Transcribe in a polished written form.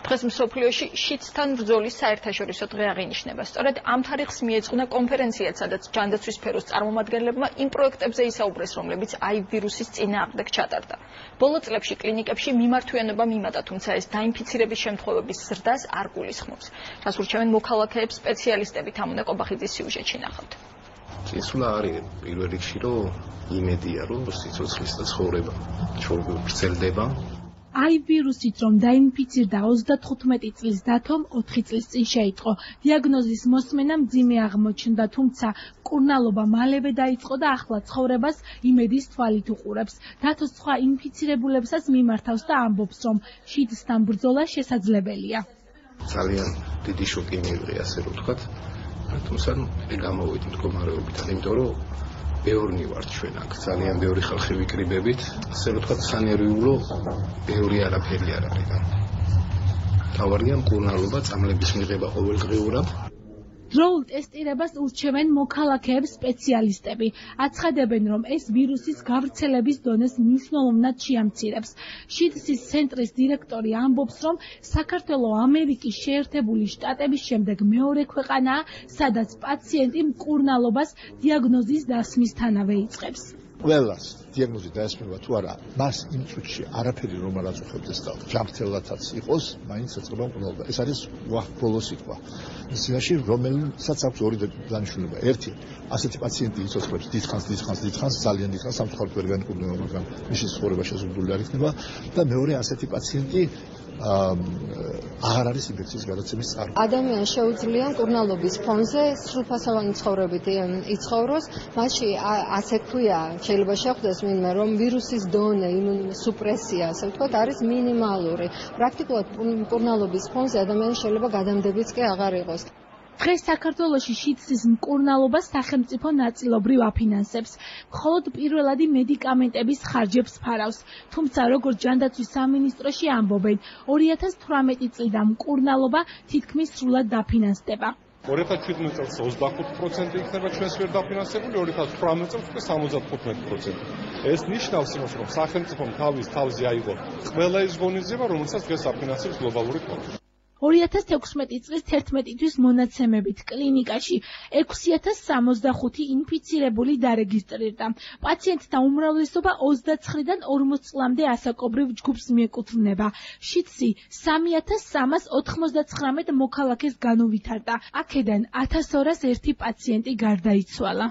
დღეს მსოფლიოში შიდსთან ბრძოლის საერთაშორისო დღე აღინიშნება. სწორედ ამ თარიღს მიეძღვნა კონფერენციაც, სადაც ჯანდაცვის სფეროს წარმომადგენლებმა იმ პროექტებზე ისაუბრეს, რომლებიც აივ ვირუსის წინააღმდეგ ჩატარდა. ბოლო წლებში კლინიკებში მიმართვიანობა მიმატა, თუმცა ეს დაინფიცირების შემთხვევების ზრდას არ გულისხმობს. რას ურჩევენ მოქალაქეებს სპეციალისტები, თამუნა კობახიძის სიუჟეტში ნახავთ. წინსვლა არის პირველ რიგში, რომ იმედია, რომ სიცოცხლის და ცხოვრება გრძელდება. აივ ვირუსით რომ დაინფიცირდა 35 წლის დათომ 4 წლის წინ შეიტყო. დიაგნოზის მოსმენა მძიმე აღმოჩნდა, თუმცა მკურნალობა მალევე დაიწყო და ახლა ცხოვრებას იმედის თვალით უყურებს. დათო სხვა ინფიცირებულებსაც მიმართავს და ამბობს, რომ შიდსთან ბრძოლა შესაძლებელია. ძალიან დიდი შოკი მიიღია, ასე რომ ვთქვათ. თუმცა გამოვიდი მდგომარეობით, იმიტომ რომ ბევრი ვართ ჩვენ აქ, ძალიან ბევრი ხალხი ვიკრიბებით, ასე რომ ვთქვათ, სანერვიულო ბევრი არაფერი არ არის. თავარია მკურნალობა, წამლების მიღება ყოველდღიურად. დროულ ტესტირებას ურჩევენ მოქალაქეებს სპეციალისტები. აცხადებენ, რომ ეს ვირუსის გავრცელების დონეს მნიშვნელოვნად შეამცირებს. შიდსის ცენტრის დირექტორი ამბობს, რომ საქართველო ამერიკის შეერთებული შტატების შემდეგ მეორე ქვეყანაა, სადაც პაციენტი მკურნალობას დიაგნოზის დასმისთანავე იწყებს. ყველას დიაგნოზი დაესმება თუ არა, მას იმ წუთში არაფერი რომ არ აწუხებს და ჯანმრთელადაც იყოს, მაინც ეწყება მკურნალობა. ეს არის ბოლო სიტყვა. ისინაში რომელსაც აქვს ორი დანიშნულება. ერთი, ასეთი პაციენტი იცოცხლებს დიდხანს, ძალიან დიდხანს სამწუხაროდ ვერ განკურნება, მაგრამ მისი ცხოვრება შეზღუდული არ იქნება და მეორე, ასეთი პაციენტი აღარ არის ინფექციის გადაცემის წყარო. ადამიანს შეუძლია მკურნალობის ფონზე სრულფასოვანი ცხოვრებით იცხოვროს, მასში ასე ქვია, შეიძლება შეხვდეს ვინმე, რომ ვირუსის დონე, იმუნსუპრესია, ასე ვთქვათ, არის მინიმალური. პრაქტიკულად მკურნალობის ფონზე ადამიანს შეიძლება გადამდებიც კი აღარ იყოს. დღეს საქართველოში შიდსის მკურნალობას სახელმწიფო ნაწილობრივ აფინანსებს. მხოლოდ პირველადი მედიკამენტების ხარჯებს ფარავს. თუმცა, როგორც ჯანდაცვის სამინისტროში ამბობენ, 2018 წლიდან მკურნალობა თითქმის სრულად დაფინანსდება. 2017 წელს 25% იქნება ჩვენს ვერ დაფინანსებული, 2018 წელს უკვე 75%. ეს ნიშნავს იმას, რომ სახელმწიფომ თავზე აიღო ყველა ის ღონისძიება, რომელსაც დღეს აფინანსებს გლობალური ფონდი. 2016 წლის 11 თვის მონაცემებით კლინიკაში 6065 ინფიცირებული დარეგისტრირდა. პაციენტთა უმრავლესობა 29-დან 40 წლამდე ასაკობრივ ჯგუფს მიეკუთვნება. შიდსი 3399 მოქალაქეს განუვითარდა. აქედან 1201 პაციენტი გარდაიცვალა.